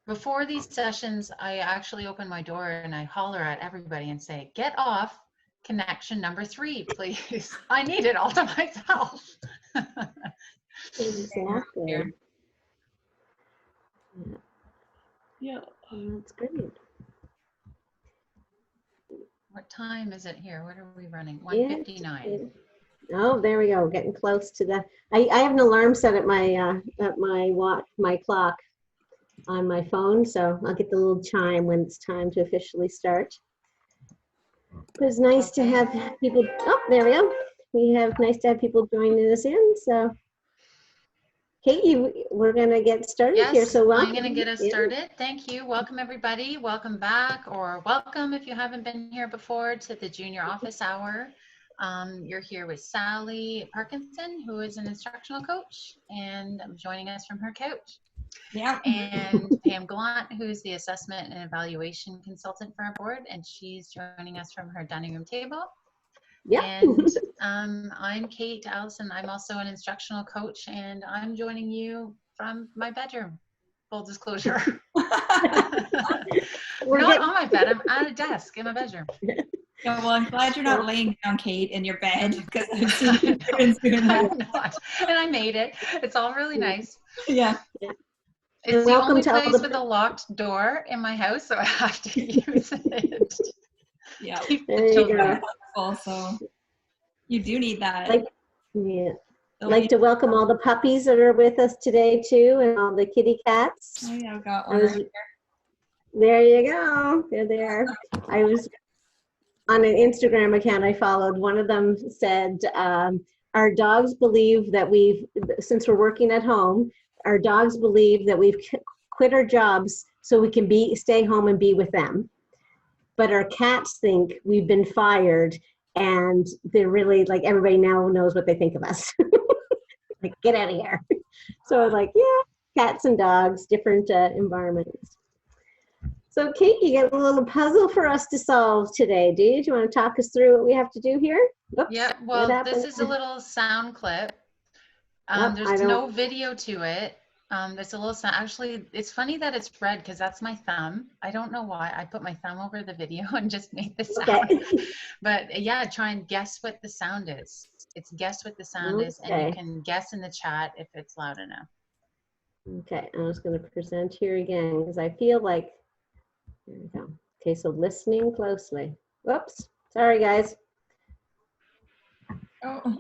Before these sessions, I actually open my door and I holler at everybody and say, get off connection number 3, please. I need it all to myself. Exactly. Yeah. That's great. What time is it here? What are we running? Yeah. 1:59. Oh, there we go. Getting close to the. I have an alarm set at my watch, my clock on my phone, so I'll get the little chime when it's time to officially start. But it's nice to have people. Oh, there we go. Nice to have people joining us in. So, Kate, we're gonna get started here. So welcome. I'm gonna get us started. Thank you. Welcome everybody. Welcome back, or welcome if you haven't been here before, to the Junior Office Hour. You're here with Sally Parkinson, who is an instructional coach, and joining us from her couch. Yeah. And Pam Gallant, who's the assessment and evaluation consultant for our board, and she's joining us from her dining room table. Yeah. And I'm Kate Allison. I'm also an instructional coach, and I'm joining you from my bedroom. Full disclosure. Not on my bed. I'm at a desk in my bedroom. Yeah, well, I'm glad you're not laying down, Kate, in your bed, because I've seen you doing that. I'm not. And I made it. It's all really nice. Yeah. It's the only place with a locked door in my house, so I have to use it. Yeah. There you go. Also, you do need that. I'd like to welcome all the puppies that are with us today too, and all the kitty cats. Oh yeah, I've got one right here. There you go. They're there. I was on an Instagram account I followed. One of them said, our dogs believe that since we're working at home, our dogs believe that we've quit our jobs so we can stay home and be with them. But our cats think we've been fired, and they're really like, everybody now knows what they think of us. Like, get out of here. So like, yeah, cats and dogs, different environments. So Kate, you got a little puzzle for us to solve today. Do you want to talk us through what we have to do here? Oops, yeah, well, this is a little sound clip. There's no video to it. There's a little sound. Actually, it's funny that it's red because that's my thumb. I don't know why. I put my thumb over the video and just made the sound. Okay. But yeah, try and guess what the sound is. It's guess what the sound is, and you can guess in the chat if it's loud enough. Okay, I'm just going to present here again because I feel like, there we go. Okay, so listening closely. Whoops, sorry guys. Oh.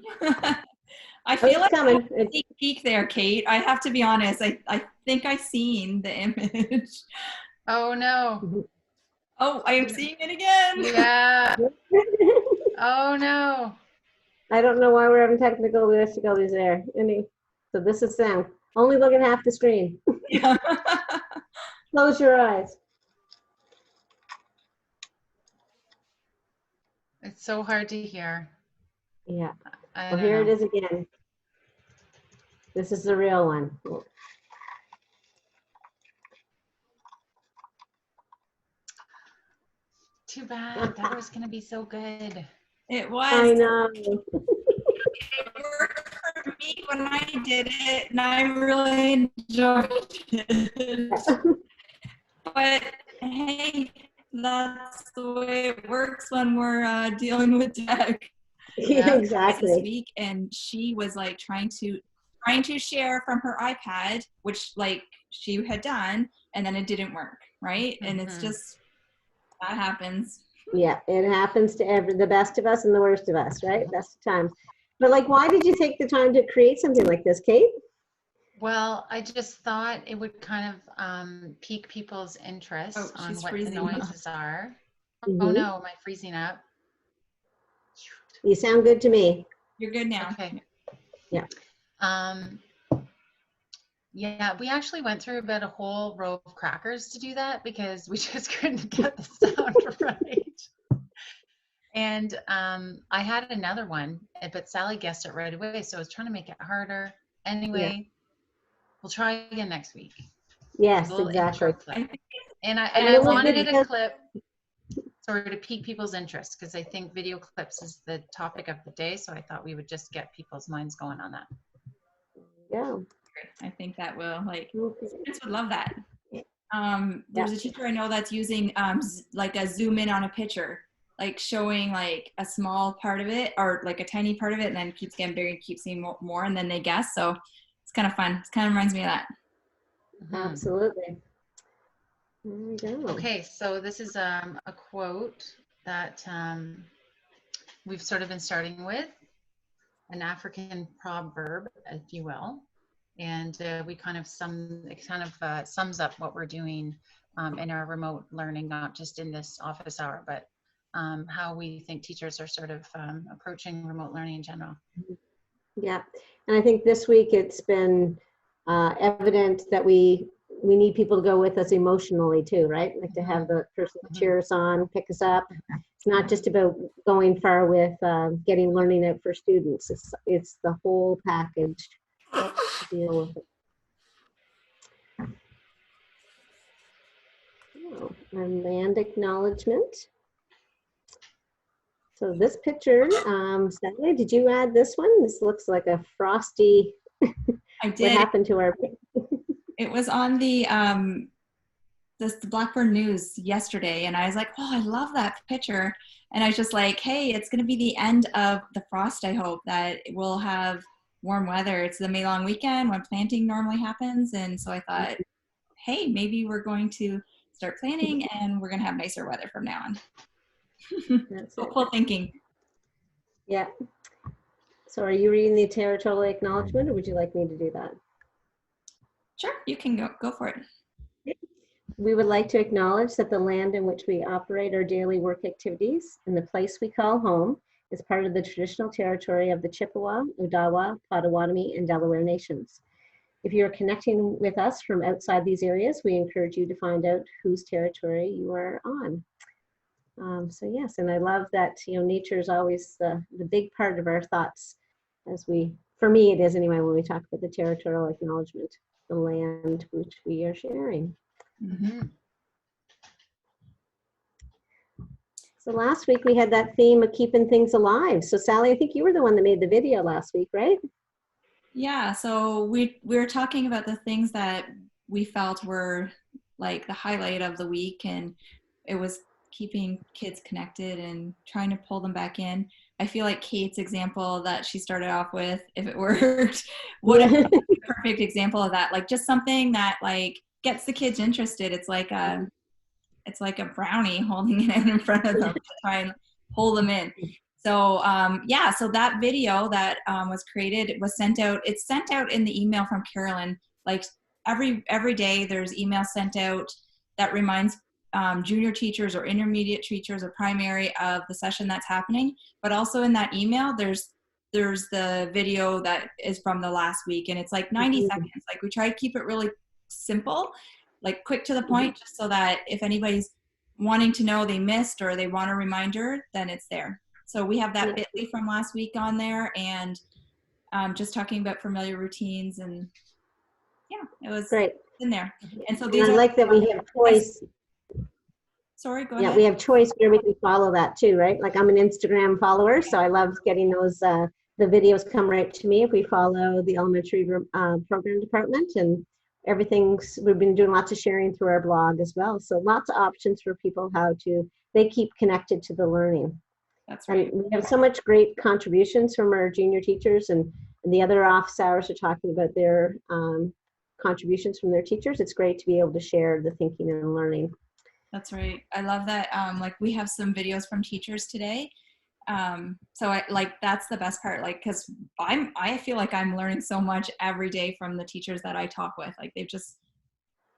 I feel like coming. A sneak peek there, Kate. I have to be honest. I think I've seen the image. Oh no. Oh, I am seeing it again. Yeah. Oh no. I don't know why we're having technical difficulties there. So this is sound. Only look at half the screen. Yeah. Close your eyes. It's so hard to hear. Yeah. Well, here it is again. This is the real one. Too bad. That was going to be so good. It was. I know. It worked for me when I did it, and I really enjoyed it. But hey, that's the way it works when we're dealing with tech. Yeah, exactly. This week, and she was like trying to share from her iPad, which like she had done, and then it didn't work, right? And it's just, that happens. Yeah, it happens to the best of us and the worst of us, right? Best of times. But like, why did you take the time to create something like this, Kate? Well, I just thought it would kind of pique people's interest on what the noises are. Mm-hmm. Oh no, am I freezing up? You sound good to me. You're good now. Okay. Yeah. Yeah, we actually went through about a whole row of crackers to do that because we just couldn't get the sound right. And I had another one, but Sally guessed it right away, so I was trying to make it harder. Anyway, we'll try again next week. Yes, exactly. And I wanted it a clip sort of to pique people's interest because I think video clips is the topic of the day, so I thought we would just get people's minds going on that. Yeah. I think that will, like, students would love that. There's a teacher I know that's using like a zoom in on a picture, like showing like a small part of it or like a tiny part of it, and then keeps getting bigger and keeps seeing more, and then they guess. So it's kind of fun. It kind of reminds me of that. Absolutely. There we go. Okay, so this is a quote that we've sort of been starting with, an African proverb, if you will, and we kind of sums up what we're doing in our remote learning, not just in this office hour, but how we think teachers are sort of approaching remote learning in general. Yeah, and I think this week it's been evident that we need people to go with us emotionally too, right? Like to have the person to cheer us on, pick us up. It's not just about going far with getting learning out for students. It's the whole package to deal with it. Oh, and land acknowledgement. So this picture, Sally, did you add this one? This looks like a frosty. I did. What happened to our? It was on the Blackburn News yesterday, and I was like, oh, I love that picture. And I was just like, hey, it's going to be the end of the frost. I hope that we'll have warm weather. It's the May long weekend when planting normally happens, and so I thought, hey, maybe we're going to start planting, and we're going to have nicer weather from now on. That's hopeful thinking. Yeah. So are you reading the territorial acknowledgement, or would you like me to do that? Sure, you can go for it. We would like to acknowledge that the land in which we operate our daily work activities and the place we call home is part of the traditional territory of the Chippewa, Odawa, Potawatomi, and Delaware nations. If you are connecting with us from outside these areas, we encourage you to find out whose territory you are on. So yes, and I love that, nature is always the big part of our thoughts for me it is anyway, when we talk about the territorial acknowledgement, the land which we are sharing. Mm-hmm. So last week we had that theme of keeping things alive. So Sally, I think you were the one that made the video last week, right? Yeah, so we were talking about the things that we felt were like the highlight of the week, and it was keeping kids connected and trying to pull them back in. I feel like Kate's example that she started off with, if it worked, what a perfect example of that. Like just something that like gets the kids interested. It's like a brownie holding it in front of them to try and pull them in. So yeah, so that video that was created, it was sent out. It's sent out in the email from Carolyn. Like every day, there's email sent out that reminds junior teachers or intermediate teachers or primary of the session that's happening. But also in that email, there's the video that is from the last week, and it's like 90 seconds. Like we try to keep it really simple, like quick to the point, just so that if anybody's wanting to know they missed or they want a reminder, then it's there. So we have that bit.ly from last week on there, and just talking about familiar routines, and yeah, it was great in there. And so these I like that we have choice. Sorry, go ahead. Yeah, we have choice where we can follow that too, right? Like I'm an Instagram follower, so I love getting those, the videos come right to me if we follow the elementary program department, and we've been doing lots of sharing through our blog as well. So lots of options for people they keep connected to the learning. That's right. And we have so much great contributions from our junior teachers, and the other office hours are talking about their contributions from their teachers. It's great to be able to share the thinking and learning. That's right. I love that. Like we have some videos from teachers today. So that's the best part. Like, cause I feel like I'm learning so much every day from the teachers that I talk with. Like they've just,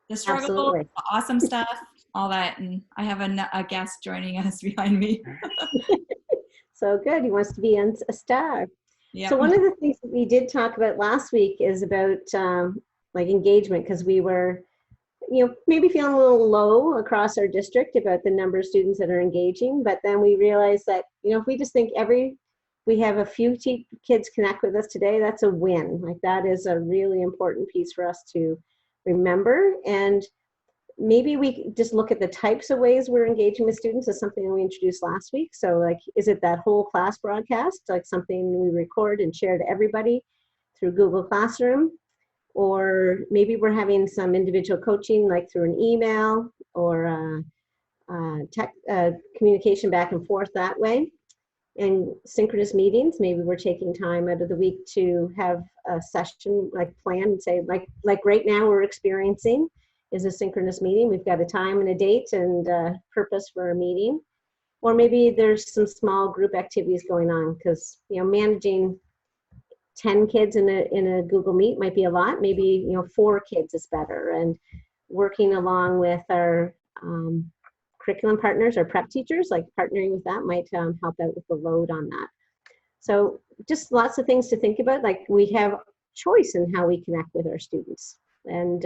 the struggle, Absolutely. awesome stuff, all that. And I have a guest joining us behind me. So good. He wants to be a star. Yep. So one of the things that we did talk about last week is about like engagement, because we were maybe feeling a little low across our district about the number of students that are engaging. But then we realized that, if we just think we have a few kids connect with us today, that's a win. Like that is a really important piece for us to remember. And maybe we just look at the types of ways we're engaging with students as something we introduced last week. So like, is it that whole class broadcast, like something we record and share to everybody through Google Classroom? or maybe we're having some individual coaching like through an email or communication back and forth that way. And synchronous meetings, maybe we're taking time out of the week to have a session like planned and say like right now we're experiencing is a synchronous meeting. We've got a time and a date and purpose for a meeting. Or maybe there's some small group activities going on because, you know, managing 10 kids in a Google Meet might be a lot. Maybe, you know, 4 kids is better. And working along with our curriculum partners or prep teachers, like partnering with that might help out with the load on that. So just lots of things to think about. Like we have choice in how we connect with our students. And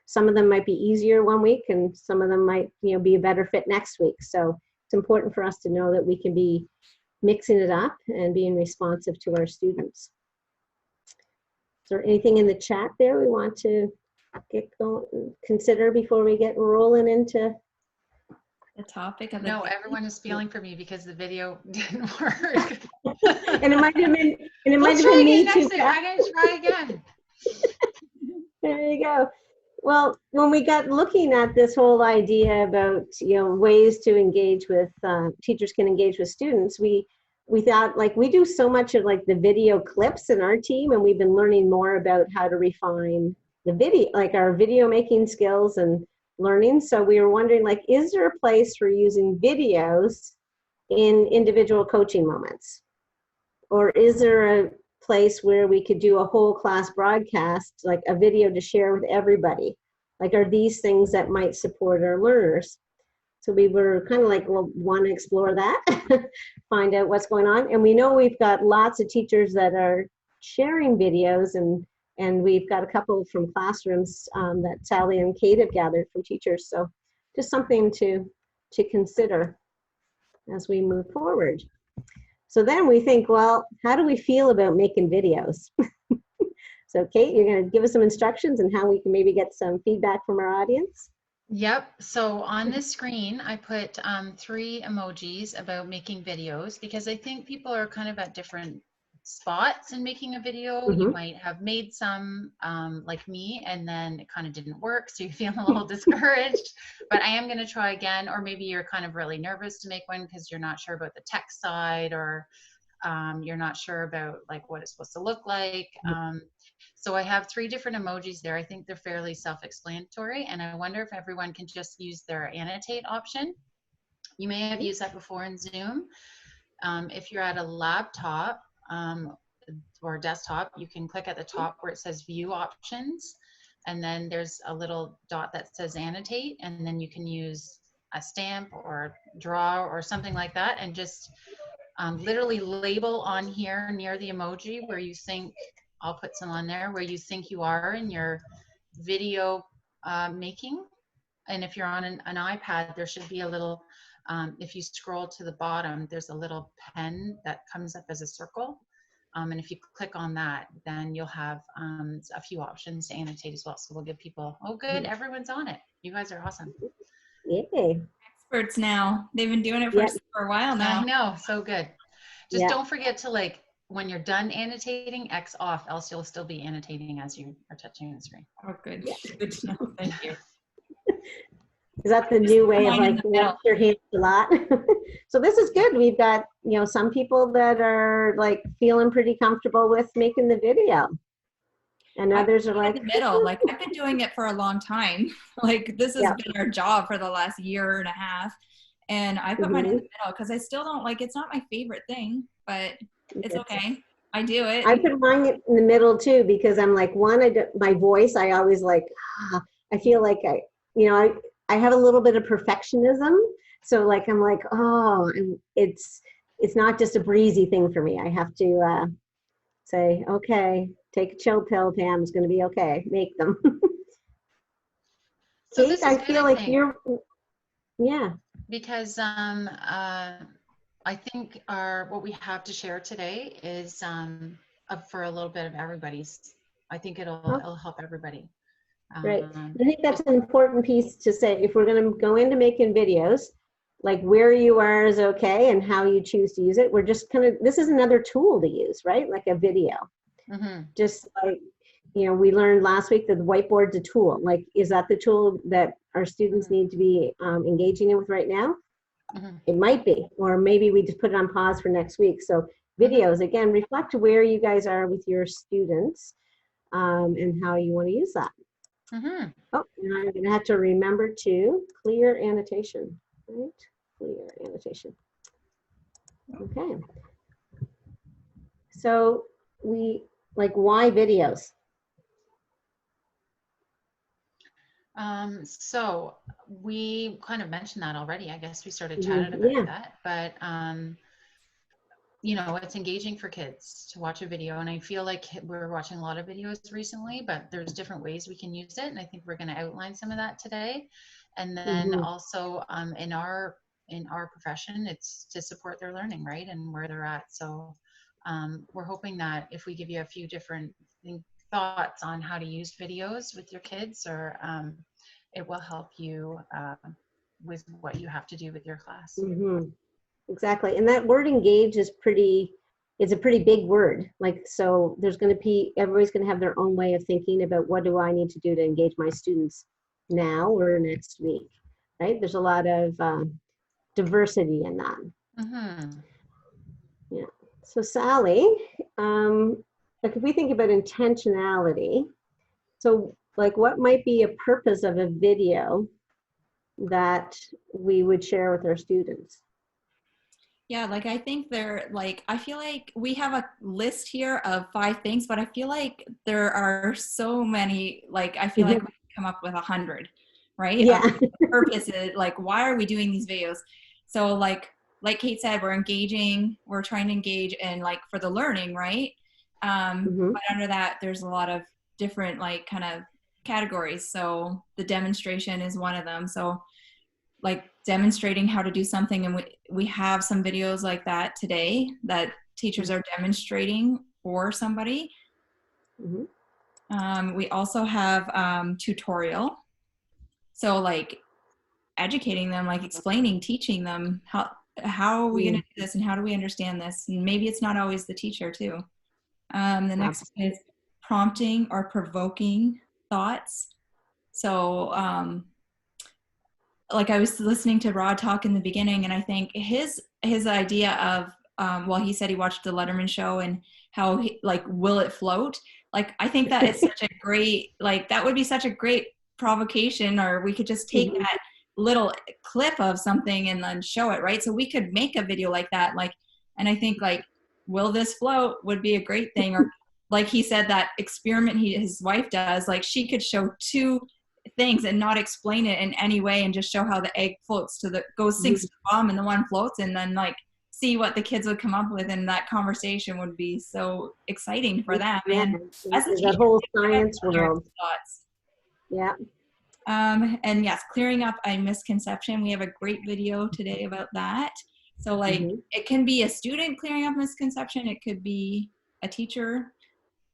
some of them might be easier one week and some of them might, you know, be a better fit next week. So it's important for us to know that we can be mixing it up and being responsive to our students. Is there anything in the chat there we want to consider before we get rolling into the topic of the No, video? everyone is feeling for me because the video didn't work. And it might have been, and it might have try been me again too. next week. I'm gonna try again. There you go. Well, when we got looking at this whole idea about, you know, ways to engage with, teachers can engage with students, we thought, like, we do so much of like the video clips in our team, and we've been learning more about how to refine the video, like our video making skills and learning. So we were wondering, like, is there a place for using videos in individual coaching moments? Or is there a place where we could do a whole class broadcast, like a video to share with everybody? Like, are these things that might support our learners? So we were kind of like, well, want to explore that, find out what's going on. And we know we've got lots of teachers that are sharing videos, and we've got a couple from classrooms that Sally and Kate have gathered from teachers. So just something to consider as we move forward. So then we think, well, how do we feel about making videos? So Kate, you're going to give us some instructions and how we can maybe get some feedback from our audience. Yep. So on this screen, I put 3 emojis about making videos because I think people are kind of at different spots in making a video. Mm-hmm. You might have made some like me, and then it kind of didn't work, so you feel a little discouraged. But I am going to try again, or maybe you're kind of really nervous to make one because you're not sure about the tech side, or you're not sure about like what it's supposed to look like. So I have 3 different emojis there. I think they're fairly self-explanatory, and I wonder if everyone can just use their annotate option. You may have used that before in Zoom. If you're at a laptop or desktop, you can click at the top where it says view options, and then there's a little dot that says annotate, and then you can use a stamp or draw or something like that, and just literally label on here near the emoji where you think, I'll put some on there, where you think you are in your video making. And if you're on an iPad, there should be a little, if you scroll to the bottom, there's a little pen that comes up as a circle. And if you click on that, then you'll have a few options to annotate as well. So we'll give people, oh good, everyone's on it. You guys are awesome. Yay. Experts now. They've been doing it for a while now. I know, so good. Just don't forget to, like, when you're done annotating, X off, else you'll still be annotating as you are touching the screen. Oh, good. Good to know. Thank you. Is that the new way of like wash your hands a lot? So this is good. We've got, you know, some people that are like feeling pretty comfortable with making the video, and others are like in the middle. Like, I've been doing it for a long time. Like, this has been our job for the last year and a half, and I put mine in the middle because I still don't like. It's not my favorite thing, but it's okay. I do it. I put mine in the middle too because I'm like, my voice. I always like. I feel like I have a little bit of perfectionism, so like I'm like, oh, it's not just a breezy thing for me. I have to say, okay, take a chill pill, Pam. It's going to be okay. Make them. So Kate, I feel like you're, because I think what we have to share today is for a little bit of everybody's. I think it'll help everybody. Right. I think that's an important piece to say. If we're going to go into making videos, like where you are is okay and how you choose to use it. We're just kind of, this is another tool to use, right? Like a video. Just like, we learned last week that the whiteboard's a tool. Like, is that the tool that our students need to be engaging in with right now? It might be, or maybe we just put it on pause for next week. So videos, again, reflect where you guys are with your students and how you want to use that. Oh, and I'm going to have to remember to clear annotation, right? Clear annotation. Okay. So why videos? So we kind of mentioned that already. I guess we started chatting about that, but it's engaging for kids to watch a video, and I feel like we're watching a lot of videos recently, but there's different ways we can use it, and I think we're going to outline some of that today. And then also in our profession, it's to support their learning, right, and where they're at. So we're hoping that if we give you a few different thoughts on how to use videos with your kids, or it will help you with what you have to do with your class. Exactly. And that word engage is a pretty big word. Like, so there's going to be, everybody's going to have their own way of thinking about what do I need to do to engage my students now or next week, right? There's a lot of diversity in that. Yeah. So Sally, like if we think about intentionality, so like what might be a purpose of a video that we would share with our students? Yeah, like I think I feel like we have a list here of 5 things, but I feel like there are so many, like I feel like we can come up with 100, right? Yeah. The purpose is like, why are we doing these videos? So like Kate said, we're trying to engage in like for the learning, right? But under that, there's a lot of different like kind of categories. So the demonstration is one of them. So like demonstrating how to do something, and we have some videos like that today that teachers are demonstrating for somebody. We also have tutorial, so like educating them, like explaining, teaching them how are we going to do this and how do we understand this, and maybe it's not always the teacher too. The next is prompting or provoking thoughts. So like I was listening to Rod talk in the beginning, and I think his idea of he said he watched the Letterman show and how like will it float? Like I think that is such a great, like that would be such a great provocation, or we could just take that little clip of something and then show it, right? So we could make a video like that, like, and I think like will this float would be a great thing. Or like he said, that experiment his wife does, like she could show 2 things and not explain it in any way and just show how the egg floats sinks to the bottom and the one floats, and then like see what the kids would come up with, and that conversation would be so exciting for them. And as a teacher, the whole science world. Thoughts. Yeah. And yes, clearing up a misconception. We have a great video today about that. So like it can be a student clearing up misconception, it could be a teacher,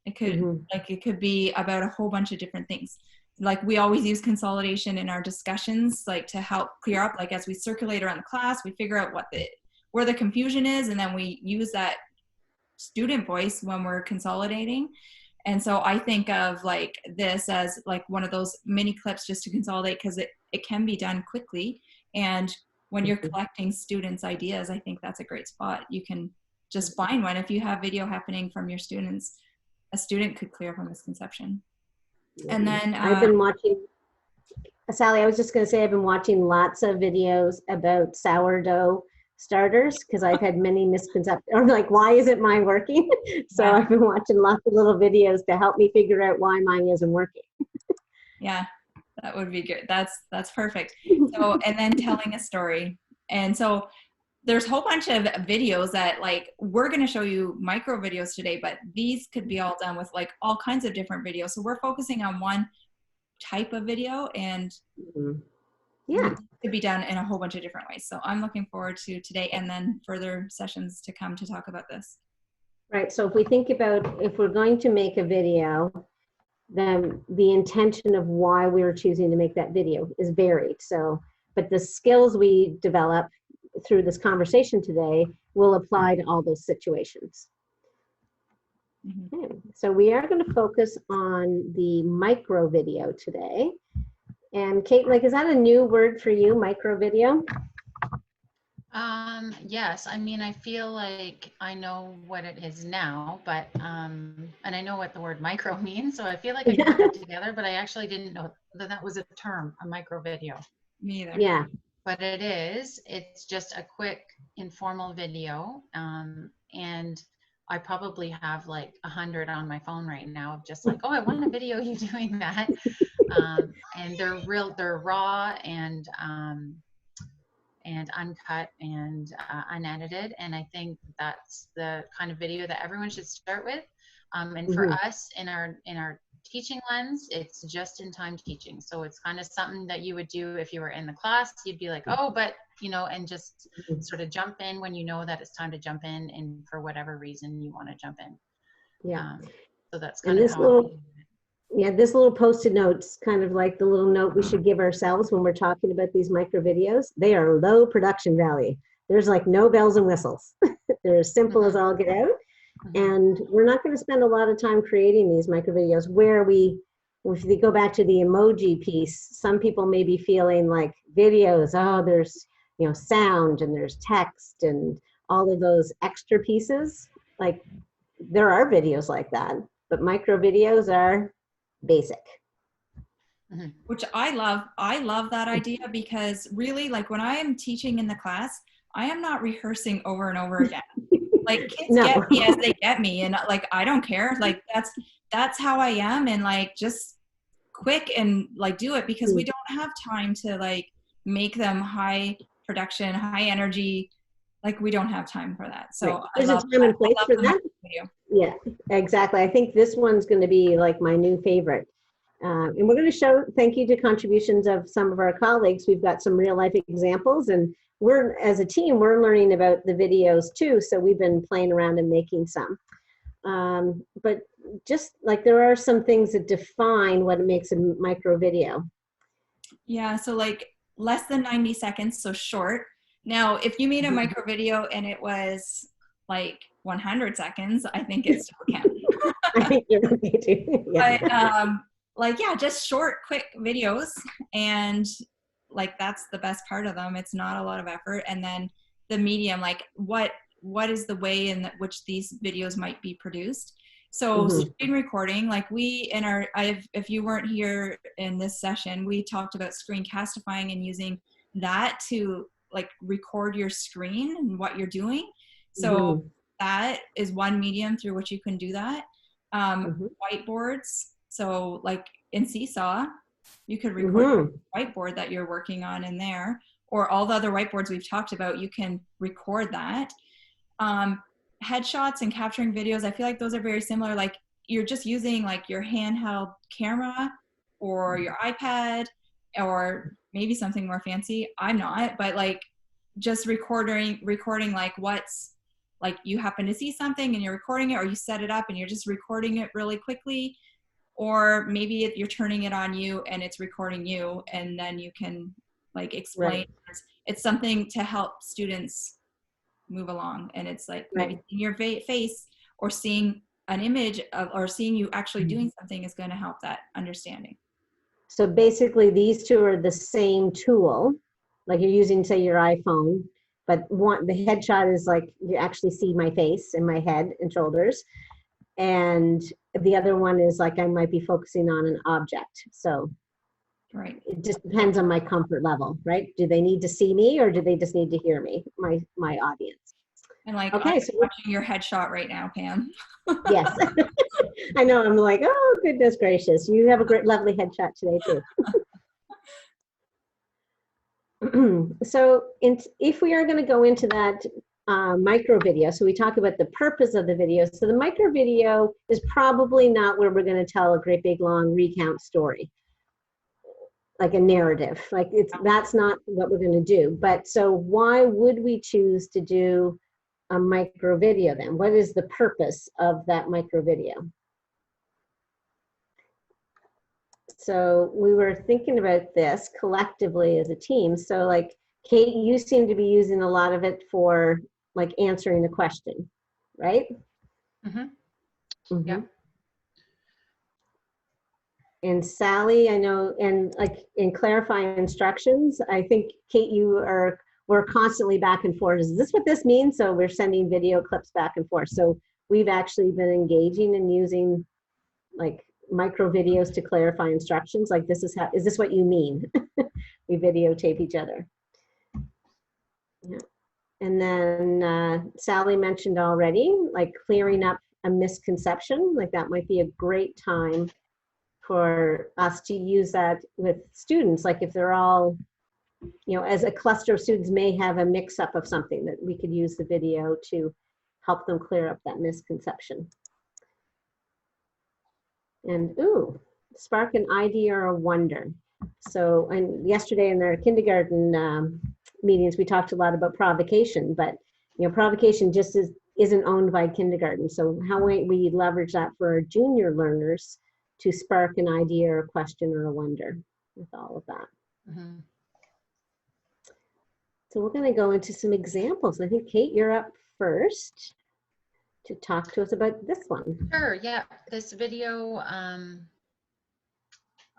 it could be about a whole bunch of different things. Like we always use consolidation in our discussions, like to help clear up, like as we circulate around the class, we figure out where the confusion is, and then we use that student voice when we're consolidating. And so I think of like this as like one of those mini clips just to consolidate, because it can be done quickly. And when you're collecting students' ideas, I think that's a great spot. You can just find one. If you have video happening from your students, a student could clear up a misconception. And then I've been watching, Sally, I was just going to say, I've been watching lots of videos about sourdough starters, because I've had many misconceptions. I'm like, why isn't mine working? So I've been watching lots of little videos to help me figure out why mine isn't working. Yeah, that would be good. That's perfect. So, and then telling a story. And so there's a whole bunch of videos that like we're going to show you micro videos today, but these could be all done with like all kinds of different videos. So we're focusing on one type of video, and it could be done in a whole bunch of different ways. So I'm looking forward to today and then further sessions to come to talk about this. Right. So if we think about, if we're going to make a video, then the intention of why we're choosing to make that video is varied. So, but the skills we develop through this conversation today will apply to all those situations. Okay. So we are going to focus on the micro video today. And Kate, like, is that a new word for you, micro video? Yes, I mean, I feel like I know what it is now, but, and I know what the word micro means, so I feel like I can put that together, but I actually didn't know that that was a term, a micro video. Me either. Yeah. But it is, it's just a quick informal video. And I probably have like 100 on my phone right now of just like, oh, I want a video you doing that. And they're raw and uncut and unedited. And I think that's the kind of video that everyone should start with. And for us in our teaching lens, it's just in time teaching. So it's kind of something that you would do if you were in the class. You'd be like, oh, but and just sort of jump in when you know that it's time to jump in, and for whatever reason you want to jump in. Yeah. So that's kind of how this little post-it note's kind of like the little note we should give ourselves when we're talking about these micro videos. They are low production value. There's like no bells and whistles. They're as simple as all get out. And we're not going to spend a lot of time creating these micro videos where if we go back to the emoji piece, some people may be feeling like videos, oh, there's, sound and there's text and all of those extra pieces. Like there are videos like that, but micro videos are basic. Which I love. I love that idea because really, like when I am teaching in the class, I am not rehearsing over and over again. Like kids get me as they get me, and like I don't care. Like that's how I am, and like just quick and like do it because we don't have time to like make them high production, high energy. Like we don't have time for that. So there's a time and place for that. Yeah, exactly. I think this one's going to be like my new favorite. And we're going to show, thank you to contributions of some of our colleagues. We've got some real life examples, and we're, as a team, we're learning about the videos too. So we've been playing around and making some. But just like there are some things that define what makes a micro video. Yeah, so like less than 90 seconds, so short. Now, if you made a micro video and it was like 100 seconds, I think it still counts. I think you're okay too. Yeah. But like, yeah, just short, quick videos. And like, that's the best part of them. It's not a lot of effort. And then the medium, like what is the way in which these videos might be produced? So screen recording, like if you weren't here in this session, we talked about screencastifying and using that to like record your screen and what you're doing. So that is one medium through which you can do that. Whiteboards. So like in Seesaw, you could record the whiteboard that you're working on in there, or all the other whiteboards we've talked about, you can record that. Headshots and capturing videos, I feel like those are very similar. Like you're just using like your handheld camera or your iPad or maybe something more fancy. I'm not, but like just recording like what's like you happen to see something and you're recording it, or you set it up and you're just recording it really quickly. Or maybe you're turning it on you and it's recording you, and then you can like explain. Right. It's something to help students move along, and it's like maybe seeing your face or seeing an image of, or seeing you actually doing something is going to help that understanding. So basically these two are the same tool, like you're using, say, your iPhone, but the headshot is like you actually see my face and my head and shoulders. And the other one is like I might be focusing on an object. So it just depends on my comfort level, right? Do they need to see me or do they just need to hear me, my audience? And like, okay, so watching your headshot right now, Pam. Yes. I know. I'm like, oh, goodness gracious. You have a great, lovely headshot today too. So if we are going to go into that micro video, so we talk about the purpose of the video. So the micro video is probably not where we're going to tell a great big long recount story, like a narrative. Like that's not what we're going to do. But so why would we choose to do a micro video then? What is the purpose of that micro video? So we were thinking about this collectively as a team. So like Kate, you seem to be using a lot of it for like answering a question, right? Mm-hmm. Yeah. And Sally, I know, and like in clarifying instructions, I think Kate, we're constantly back and forth. Is this what this means? So we're sending video clips back and forth. So we've actually been engaging and using like micro videos to clarify instructions. Like is this what you mean? We videotape each other. Yeah. And then Sally mentioned already, like clearing up a misconception, like that might be a great time for us to use that with students. Like if they're all, as a cluster of students may have a mix up of something, that we could use the video to help them clear up that misconception. And ooh, spark an idea or a wonder. So, and yesterday in our kindergarten meetings, we talked a lot about provocation, but provocation just isn't owned by kindergarten. So how we leverage that for our junior learners to spark an idea or a question or a wonder with all of that. Mm-hmm. So we're going to go into some examples. I think Kate, you're up first to talk to us about this one. Sure. Yeah. This video,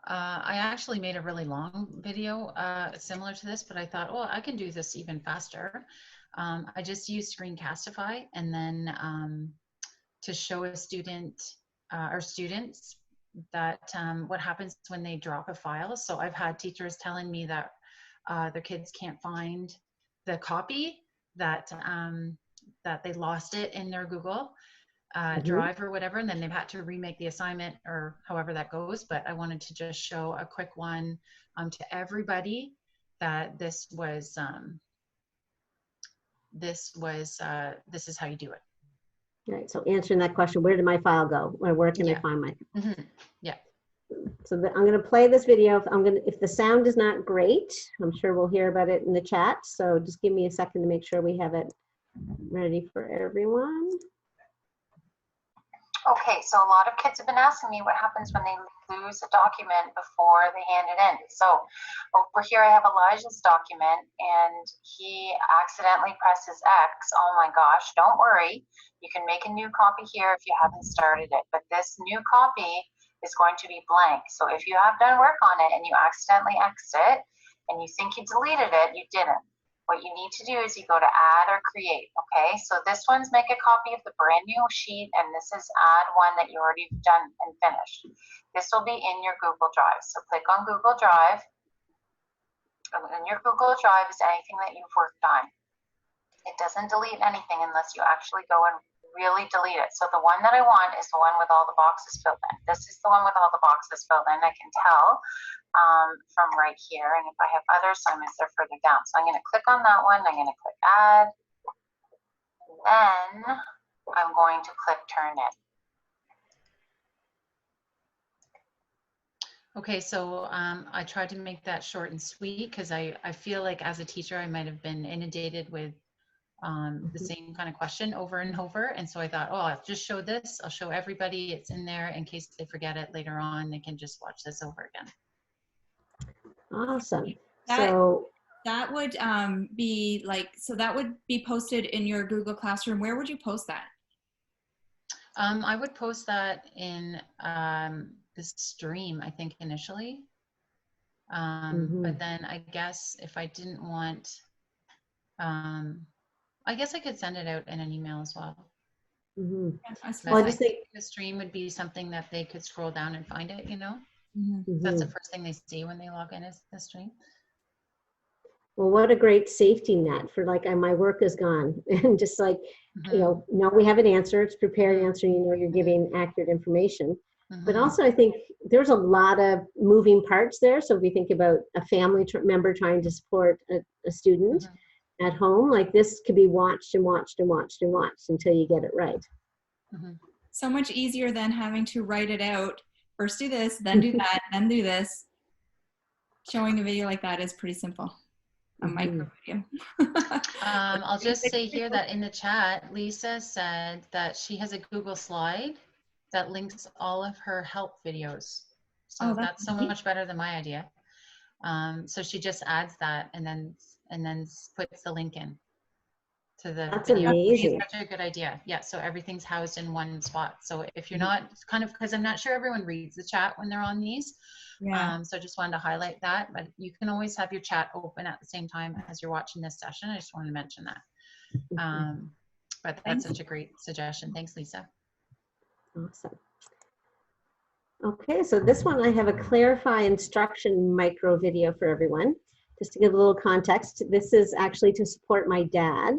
I actually made a really long video similar to this, but I thought, oh, I can do this even faster. I just used Screencastify, and then to show a student or students that what happens when they drop a file. So I've had teachers telling me that their kids can't find the copy, that they lost it in their Google Drive or whatever, and then they've had to remake the assignment or however that goes. But I wanted to just show a quick one to everybody that this is how you do it. Right. So answering that question, where did my file go? Or where can I find my? Mm-hmm. Yeah. So I'm going to play this video. If the sound is not great, I'm sure we'll hear about it in the chat. So just give me a second to make sure we have it ready for everyone. Okay, so a lot of kids have been asking me what happens when they lose a document before they hand it in. So over here I have Elijah's document, and he accidentally presses X. Oh my gosh, don't worry. You can make a new copy here if you haven't started it, but this new copy is going to be blank. So if you have done work on it and you accidentally X'd it and you think you deleted it, you didn't. What you need to do is you go to add or create, okay? So this one's make a copy of the brand new sheet, and this is add one that you already done and finished. This will be in your Google Drive. So click on Google Drive. And your Google Drive is anything that you've worked on. It doesn't delete anything unless you actually go and really delete it. So the one that I want is the one with all the boxes filled in. This is the one with all the boxes filled in. I can tell from right here. And if I have other assignments, they're further down. So I'm going to click on that one. I'm going to click add. Then I'm going to click turn in. Okay, so I tried to make that short and sweet because I feel like as a teacher I might have been inundated with the same kind of question over and over, and so I thought, oh, I'll just show this. I'll show everybody. It's in there in case they forget it later on. They can just watch this over again. Awesome. That would be like, so that would be posted in your Google Classroom. Where would you post that? I would post that in the stream, I think initially, but then I guess if I didn't want, I guess I could send it out in an email as well. Well, I just think the stream would be something that they could scroll down and find it, you know? That's the first thing they see when they log in is the stream. Well, what a great safety net for like, my work is gone. And just like, no, we have an answer. It's prepared answer. You're giving accurate information. But also I think there's a lot of moving parts there. So if we think about a family member trying to support a student at home, like this could be watched and watched and watched and watched until you get it right. So much easier than having to write it out. First do this, then do that, then do this. Showing a video like that is pretty simple. A micro video. I'll just say here that in the chat, Lisa said that she has a Google slide that links all of her help videos. So that's so much better than my idea. So she just adds that and then puts the link in. to the That's video. amazing. It's such a good idea. Yeah, so everything's housed in one spot. So if you're not kind of, because I'm not sure everyone reads the chat when they're on these. Yeah. So I just wanted to highlight that, but you can always have your chat open at the same time as you're watching this session. I just wanted to mention that. But that's such a great suggestion. Thanks, Lisa. Awesome. Okay, so this one I have a clarify instruction micro video for everyone. Just to give a little context, this is actually to support my dad.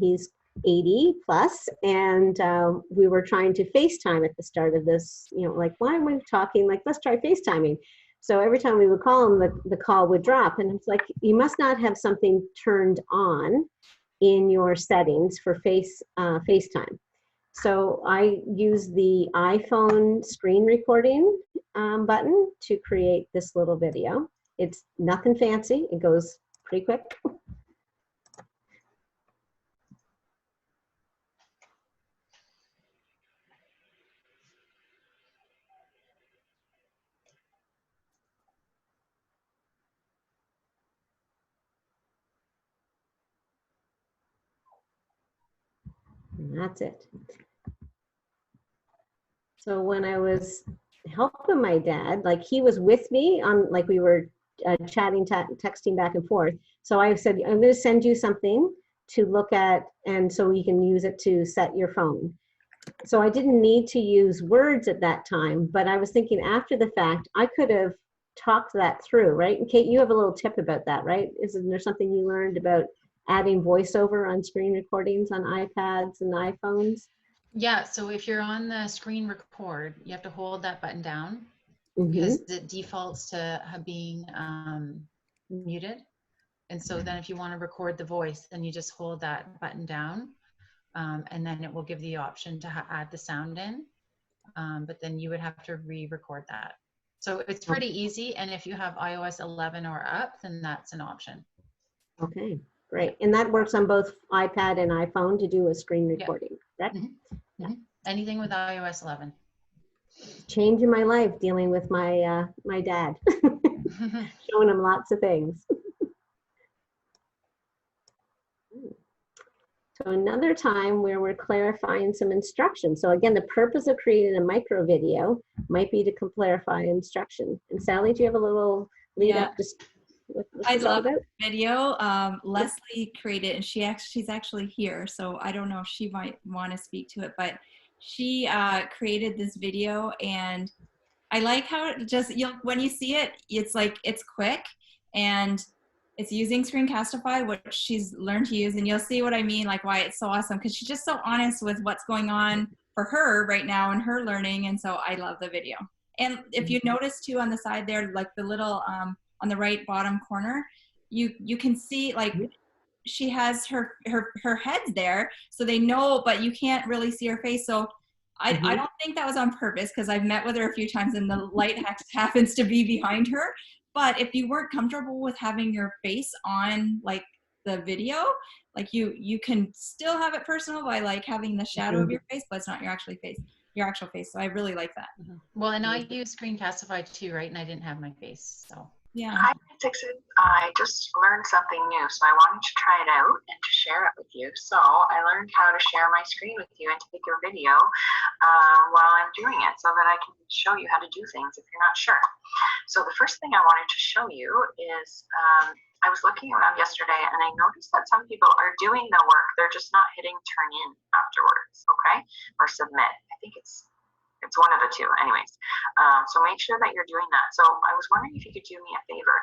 He's 80 plus, and we were trying to FaceTime at the start of this, you know, like, why am I talking? Like, let's try FaceTiming. So every time we would call him, the call would drop. And it's like, you must not have something turned on in your settings for FaceTime. So I use the iPhone screen recording button to create this little video. It's nothing fancy. It goes pretty quick. And that's it. So when I was helping my dad, like he was with me on, like we were chatting, texting back and forth. So I said, I'm going to send you something to look at, and so you can use it to set your phone. So I didn't need to use words at that time, but I was thinking after the fact, I could have talked that through, right? And Kate, you have a little tip about that, right? Isn't there something you learned about adding voiceover on screen recordings on iPads and iPhones? Yeah, so if you're on the screen record, you have to hold that button down because it defaults to being muted. And so then if you want to record the voice, then you just hold that button down, and then it will give the option to add the sound in. But then you would have to re-record that. So it's pretty easy. And if you have iOS 11 or up, then that's an option. Okay, great. And that works on both iPad and iPhone to do a screen recording, correct? Anything with iOS 11. Changing my life dealing with my my dad, showing him lots of things. So another time where we're clarifying some instructions. So again, the purpose of creating a micro video might be to clarify instruction. And Sally, do you have a little lead up? Just I love the video. Leslie created, and she's actually here, so I don't know if she might want to speak to it, but she created this video, and I like how it just, when you see it, it's like, it's quick, and it's using Screencastify, which she's learned to use, and you'll see what I mean, like why it's so awesome, because she's just so honest with what's going on for her right now in her learning, and so I love the video. And if you notice too on the side there, like the little, on the right bottom corner, you can see like she has her head's there, so they know, but you can't really see her face. So I don't think that was on purpose, because I've met with her a few times and the light happens to be behind her. But if you weren't comfortable with having your face on like the video, like you can still have it personal by like having the shadow of your face, but it's not your actual face. So I really like that. Well, and I use Screencastify too, right? And I didn't have my face, so. Yeah. Hi, Dixon. I just learned something new, so I wanted to try it out and to share it with you. So I learned how to share my screen with you and take a video while I'm doing it, so that I can show you how to do things if you're not sure. So the first thing I wanted to show you is I was looking around yesterday and I noticed that some people are doing the work, they're just not hitting turn in afterwards, okay? Or submit. I think it's one of the two, anyways. So make sure that you're doing that. So I was wondering if you could do me a favor.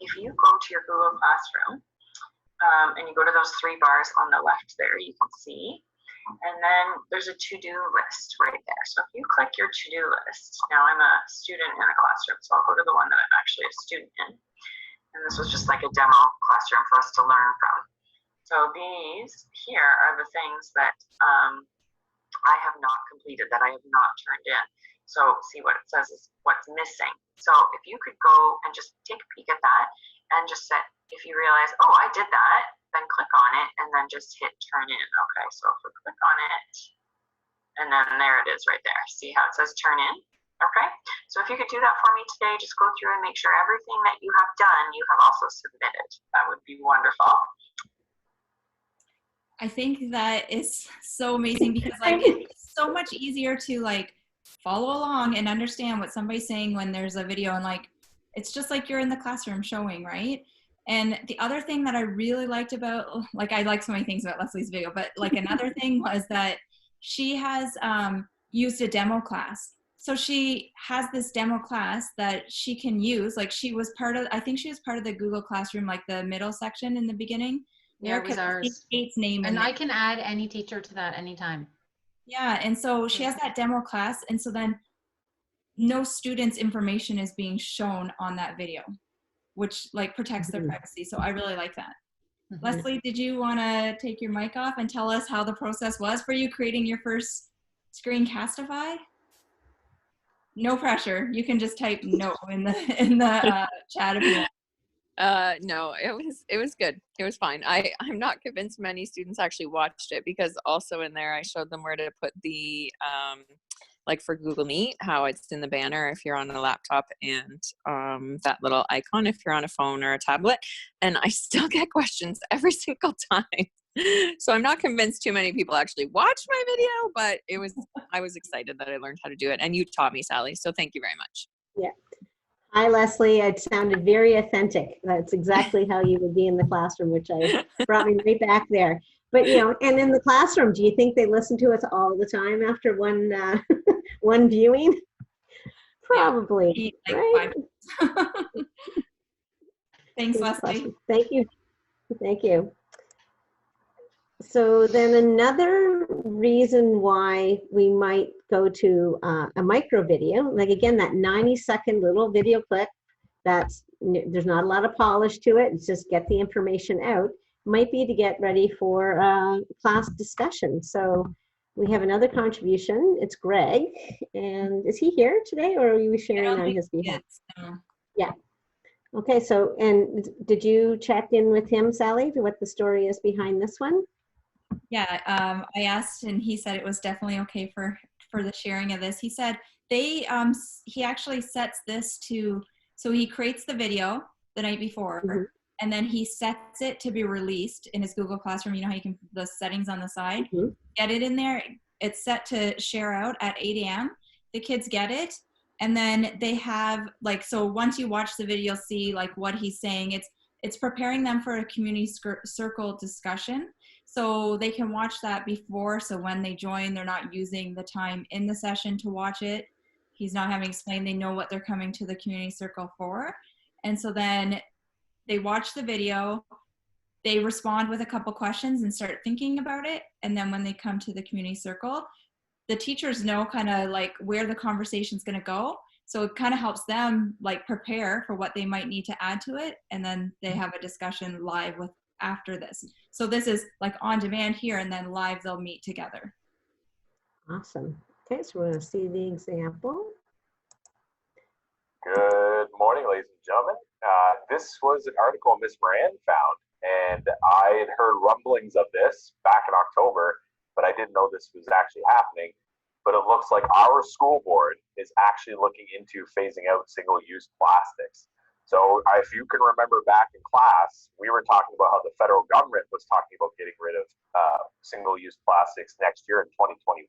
If you go to your Google Classroom and you go to those three bars on the left there, you can see, and then there's a to-do list right there. So if you click your to-do list, now I'm a student in a classroom, so I'll go to the one that I'm actually a student in. And this was just like a demo classroom for us to learn from. So these here are the things that I have not completed, that I have not turned in. So see what it says is what's missing. So if you could go and just take a peek at that and just set, if you realize, oh, I did that, then click on it and then just hit turn in. Okay, so if we click on it, and then there it is right there. See how it says turn in? Okay, so if you could do that for me today, just go through and make sure everything that you have done, you have also submitted. That would be wonderful. I think that is so amazing because like it's so much easier to like follow along and understand what somebody's saying when there's a video, and like it's just like you're in the classroom showing, right? And the other thing that I really liked about, like I like so many things about Leslie's video, but like another thing was that she has used a demo class. So she has this demo class that she can use. Like she was part of, I think she was part of the Google Classroom, like the middle section in the beginning. Yeah, it was ours. Kate's name and I can add any teacher to that anytime. Yeah, and so she has that demo class, and so then no student's information is being shown on that video, which like protects their privacy. So I really like that. Leslie, did you want to take your mic off and tell us how the process was for you creating your first Screencastify? No pressure. You can just type no in the chat if you want. No, it was good. It was fine. I'm not convinced many students actually watched it, because also in there I showed them where to put the like for Google Meet, how it's in the banner if you're on a laptop, and that little icon if you're on a phone or a tablet. And I still get questions every single time. So I'm not convinced too many people actually watched my video, but I was excited that I learned how to do it, and you taught me, Sally. So thank you very much. Yeah. Hi, Leslie. It sounded very authentic. That's exactly how you would be in the classroom, which brought me right back there. But, you know, and in the classroom, do you think they listen to us all the time after one one viewing? Probably, yeah, right? Thanks, Leslie. Thank you. Thank you. So then another reason why we might go to a micro video, like again, that 90-second little video clip, there's not a lot of polish to it. It's just get the information out, might be to get ready for class discussion. So we have another contribution. It's Greg. And is he here today, or are you sharing on his behalf? Yeah. Okay, so, and did you check in with him, Sally, to what the story is behind this one? Yeah, I asked, and he said it was definitely okay for the sharing of this. He said he actually sets this to, so he creates the video the night before, and then he sets it to be released in his Google Classroom. You know how you can, the settings on the side, get it in there. It's set to share out at 8 a.m. The kids get it, and then they have like, so once you watch the video, you'll see like what he's saying. It's preparing them for a community circle discussion. So they can watch that before, so when they join, they're not using the time in the session to watch it. He's not having explained, they know what they're coming to the community circle for. And so then they watch the video, they respond with a couple questions and start thinking about it. And then when they come to the community circle, the teachers know kind of like where the conversation's gonna go. So it kind of helps them like prepare for what they might need to add to it. And then they have a discussion live with after this. So this is like on demand here, and then live they'll meet together. Awesome. Okay, so we're going to see the example. Good morning, ladies and gentlemen. This was an article Miss Moran found, and I had heard rumblings of this back in October, but I didn't know this was actually happening. But it looks like our school board is actually looking into phasing out single-use plastics. So if you can remember back in class, we were talking about how the federal government was talking about getting rid of single-use plastics next year in 2021.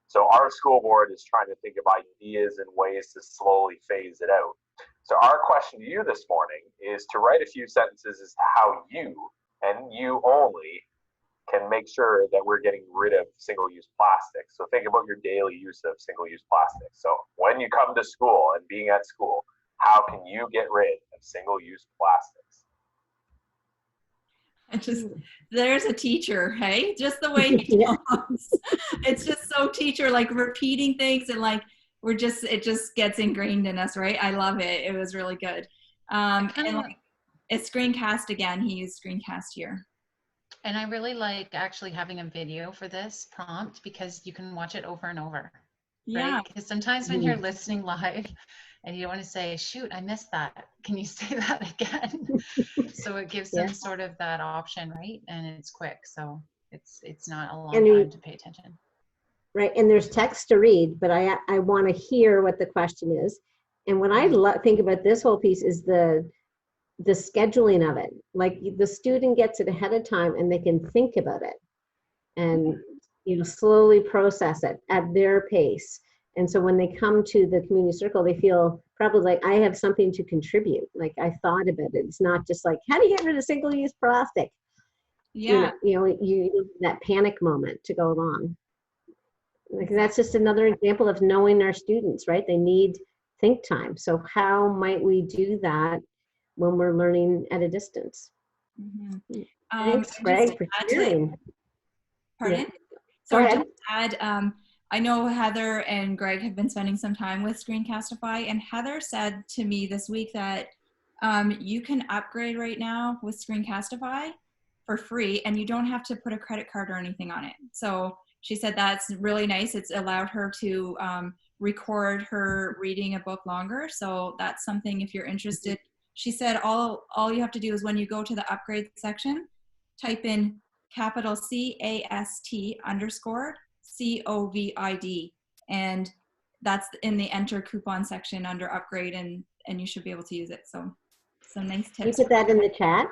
So our school board is trying to think of ideas and ways to slowly phase it out. So our question to you this morning is to write a few sentences as to how you, and you only, can make sure that we're getting rid of single-use plastics. So think about your daily use of single-use plastics. So when you come to school and being at school, how can you get rid of single-use plastics? There's a teacher, hey? Just the way he talks. It's just so teacher, like repeating things, and like it just gets ingrained in us, right? I love it. It was really good. And like, it's screencast again. He used screencast here. And I really like actually having a video for this prompt, because you can watch it over and over. Yeah. Right? Because sometimes when you're listening live, and you don't want to say, shoot, I missed that. Can you say that again? So it gives them sort of that option, right? And it's quick, so it's not a long time to pay attention. Right, and there's text to read, but I want to hear what the question is. And when I think about this whole piece is the the scheduling of it. Like the student gets it ahead of time and they can think about it and, you know, slowly process it at their pace. And so when they come to the community circle, they feel probably like, I have something to contribute. Like I thought about it. It's not just like, how do you get rid of single-use plastic? Yeah. You that panic moment to go along. Like that's just another example of knowing our students, right? They need think time. So how might we do that when we're learning at a distance? Mm-hmm. Thanks, Greg, for sharing. Pardon? Yeah. Sorry, Go ahead. just to add, I know Heather and Greg have been spending some time with Screencastify, and Heather said to me this week that you can upgrade right now with Screencastify for free, and you don't have to put a credit card or anything on it. So she said that's really nice. It's allowed her to record her reading a book longer. So that's something if you're interested. She said all you have to do is when you go to the upgrade section, type in capital CAST_COVID, and that's in the enter coupon section under upgrade, and you should be able to use it. So nice tips. Can you put that in the chat?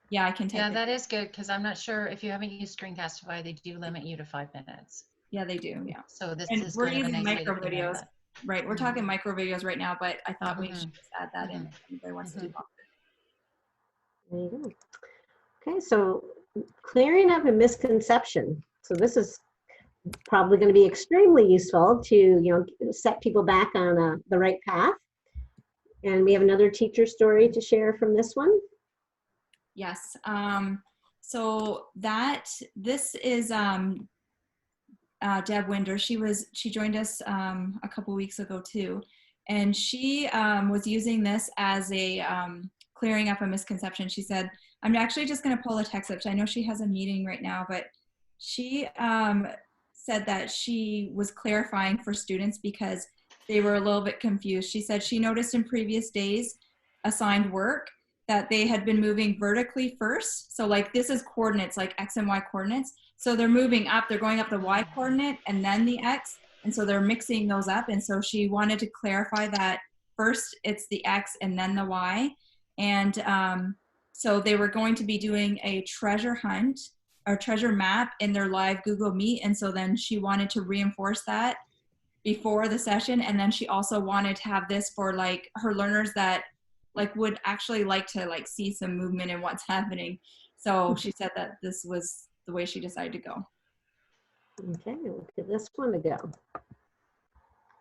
Yeah, I can type Yeah, it. that is good because I'm not sure if you haven't used Screencastify, they do limit you to 5 minutes. Yeah, they do. Yeah. So this And is we're kind of a using nice way to micro promote videos, that. right? We're talking micro videos right now, but I thought we should just add that in if anybody wants to do that. There you go. Okay, so clearing up a misconception. So this is probably going to be extremely useful to, you know, set people back on the right path. And we have another teacher story to share from this one. Yes. So this is Deb Winder. She joined us a couple weeks ago too, and she was using this as a clearing up a misconception. She said, "I'm actually just going to pull a text up. I know she has a meeting right now, but she said that she was clarifying for students because they were a little bit confused. She said she noticed in previous days assigned work that they had been moving vertically first. So like this is coordinates, like X and Y coordinates. So they're moving up, they're going up the Y coordinate and then the X. And so they're mixing those up. And so she wanted to clarify that first it's the X and then the Y. And so they were going to be doing a treasure hunt or treasure map in their live Google Meet. And so then she wanted to reinforce that before the session. And then she also wanted to have this for like her learners that like would actually like to like see some movement in what's happening. So she said that this was the way she decided to go. Okay, we'll give this one a go.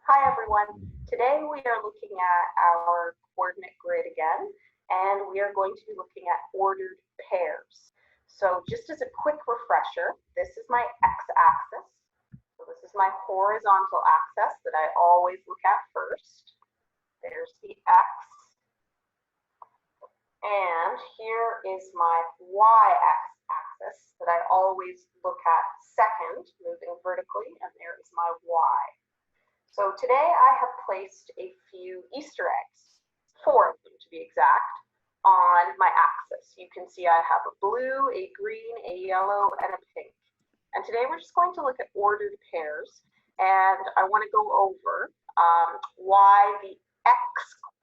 Hi everyone. Today we are looking at our coordinate grid again, and we are going to be looking at ordered pairs. So just as a quick refresher, this is my x-axis. So this is my horizontal axis that I always look at first. There's the x. And here is my y-axis that I always look at second, moving vertically, and there is my y. So today I have placed a few Easter eggs, 4 of them to be exact, on my axis. You can see I have a blue, a green, a yellow, and a pink. And today we're just going to look at ordered pairs, and I want to go over why the x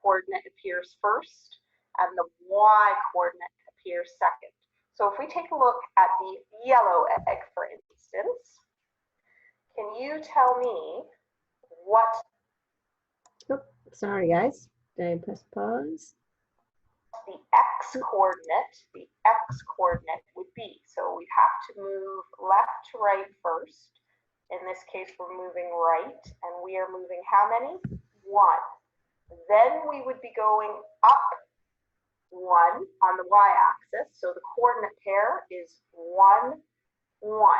coordinate appears first and the y coordinate appears second. So if we take a look at the yellow egg, for instance, can you tell me what? Oh, sorry guys, did I press pause? The x coordinate would be. So we have to move left to right first. In this case, we're moving right, and we are moving how many? 1. Then we would be going up 1 on the y-axis, so the coordinate pair is 1, 1.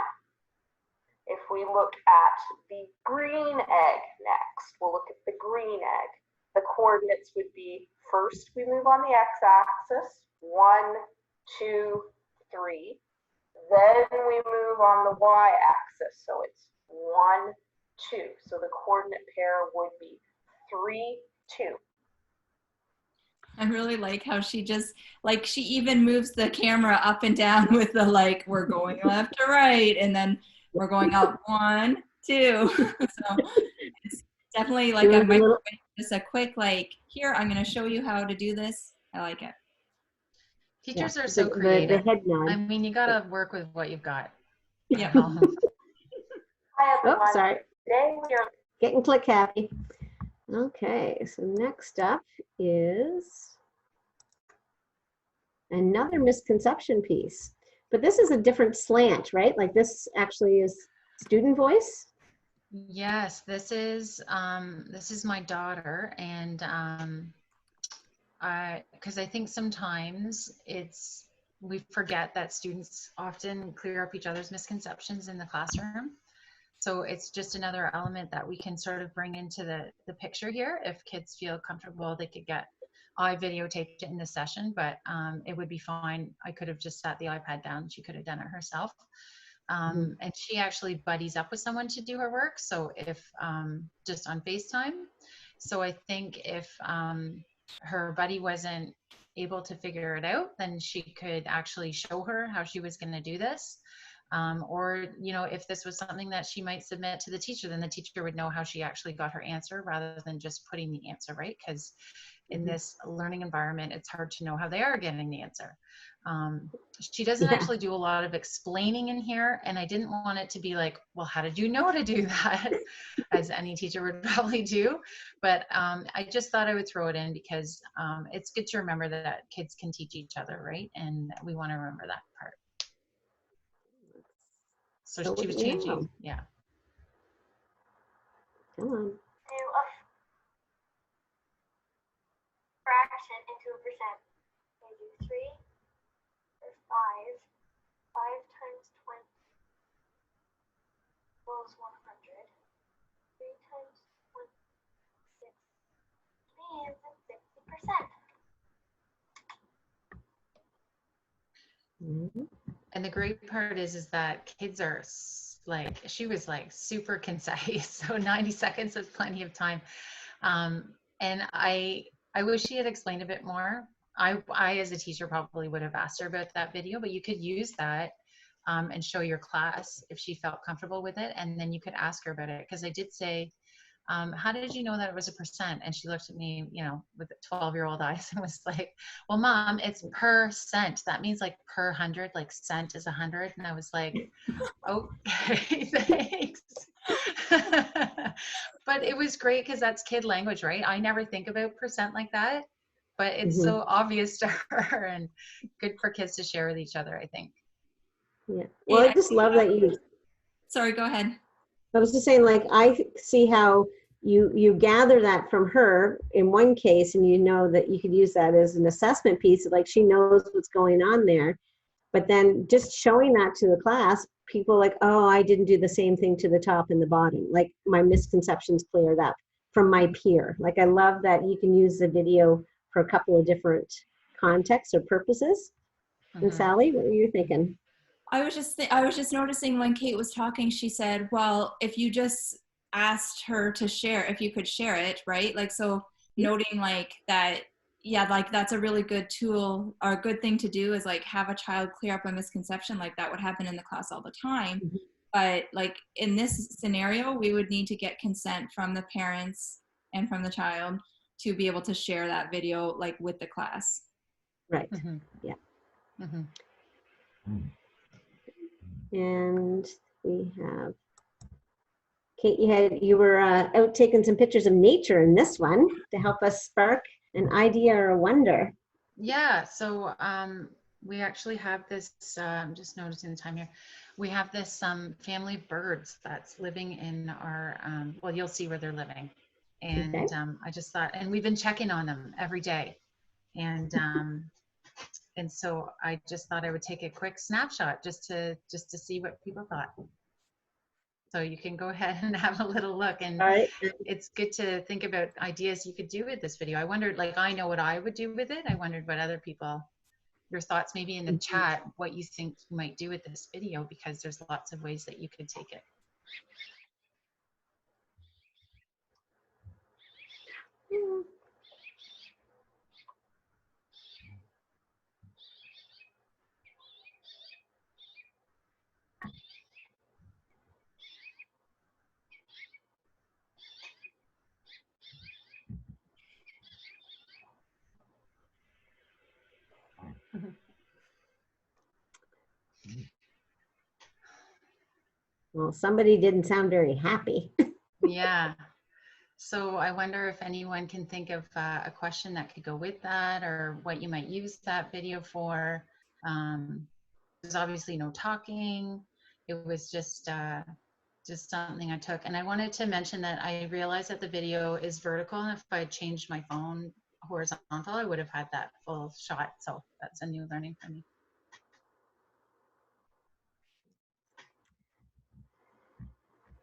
If we look at the green egg next, we'll look at the green egg. The coordinates would be, first we move on the x-axis, 1, 2, 3. Then we move on the y-axis, so it's 1, 2. So the coordinate pair would be 3, 2. I really like how she just, like, she even moves the camera up and down with the, like, we're going left to right, and then we're going up 1, 2. So it's definitely like just a quick, like, here, I'm going to show you how to do this. I like it. Teachers are the, so creative. the head nod. I mean, you got to work with what you've got. Yeah. Hi, everyone. Oh, sorry. Today we are Getting click happy. Okay, so next up is another misconception piece. But this is a different slant, right? Like this actually is student voice. Yes, this is my daughter, and because I think sometimes we forget that students often clear up each other's misconceptions in the classroom. So it's just another element that we can sort of bring into the picture here. If kids feel comfortable, they could get, I videotaped it in the session, but it would be fine. I could have just sat the iPad down. She could have done it herself. And she actually buddies up with someone to do her work. So if just on FaceTime. So I think if her buddy wasn't able to figure it out, then she could actually show her how she was going to do this. Or, you know, if this was something that she might submit to the teacher, then the teacher would know how she actually got her answer rather than just putting the answer, right? Because in this learning environment, it's hard to know how they are getting the answer. She doesn't actually do a lot of explaining in here, and I didn't want it to be like, well, how did you know to do that? As any teacher would probably do. But I just thought I would throw it in because it's good to remember that kids can teach each other, right? And we want to remember that part. So she was changing, yeah. Come on. Do a fraction into a percent. I do 3 or 5. 5 times 20 equals 100. 3 times 26 means it's 60%. And the great part is that kids are like, she was like super concise. So 90 seconds is plenty of time. And I wish she had explained a bit more. I, as a teacher, probably would have asked her about that video, but you could use that and show your class if she felt comfortable with it. And then you could ask her about it. Because I did say, how did you know that it was a percent? And she looked at me, you know, with 12-year-old eyes and was like, well, Mom, it's per cent. That means like per 100, like cent is 100. And I was like, okay, thanks. But it was great because that's kid language, right? I never think about percent like that, but it's so obvious to her and good for kids to share with each other, I think. Yeah. Well, I just love that you. Sorry, go ahead. I was just saying, like, I see how you gather that from her in one case, and you know that you could use that as an assessment piece. Like, she knows what's going on there. But then just showing that to the class, people are like, oh, I didn't do the same thing to the top and the bottom. Like, my misconceptions cleared up from my peer. Like, I love that you can use the video for a couple of different contexts or purposes. And Sally, what were you thinking? I was just noticing when Kate was talking, she said, well, if you just asked her to share, if you could share it, right? Like, so noting like that, yeah, like that's a really good tool or a good thing to do is like have a child clear up a misconception. Like that would happen in the class all the time. But like in this scenario, we would need to get consent from the parents and from the child to be able to share that video like with the class. Right. Yeah. And we have Kate, you were out taking some pictures of nature in this one to help us spark an idea or a wonder. Yeah, so we actually have this, I'm just noticing the time here. We have this family of birds that's living in our, well, you'll see where they're living. And I just thought, and we've been checking on them every day. And so I just thought I would take a quick snapshot just to see what people thought. So you can go ahead and have a little look, and it's good to think about ideas you could do with this video. I wondered, like, I know what I would do with it. I wondered what other people, your thoughts maybe in the chat, what you think you might do with this video, because there's lots of ways that you could take it. Well, somebody didn't sound very happy. Yeah. So I wonder if anyone can think of a question that could go with that, or what you might use that video for. There's obviously no talking. It was just something I took. And I wanted to mention that I realized that the video is vertical, and if I had changed my phone horizontal, I would have had that full shot. So that's a new learning for me.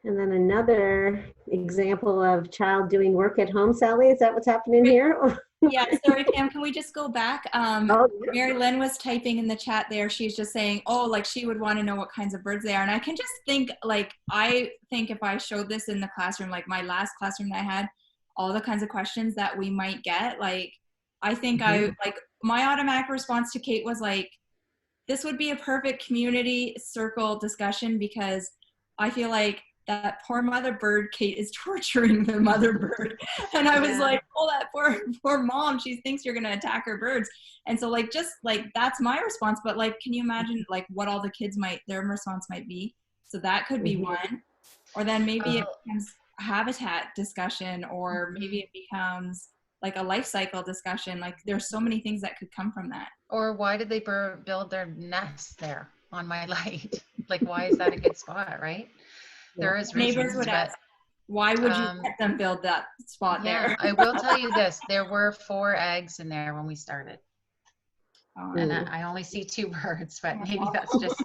And then another example of child doing work at home. Sally, is that what's happening here? Yeah, sorry, Pam, can we just go back? Oh, yeah. Mary Lynn was typing in the chat there. She's just saying, oh, like she would want to know what kinds of birds they are. And I can just think, like, I think if I showed this in the classroom, like my last classroom that I had, all the kinds of questions that we might get, like, I think like my automatic response to Kate was like, this would be a perfect community circle discussion, because I feel like that poor mother bird, Kate, is torturing the mother bird. And I was like, oh, that poor mom, she thinks you're going to attack her birds. And so like, just like, that's my response. But like, can you imagine like what all the kids their response might be? So that could be one. Or then maybe it becomes a habitat discussion, or maybe it becomes like a life cycle discussion. Like there's so many things that could come from that. Or why did they build their nest there on my light? Like, why is that a good spot, right? There is reasons, neighbors would ask, why would you let them build that spot there? I will tell you this, there were 4 eggs in there when we started. And I only see 2 birds, but maybe that's just.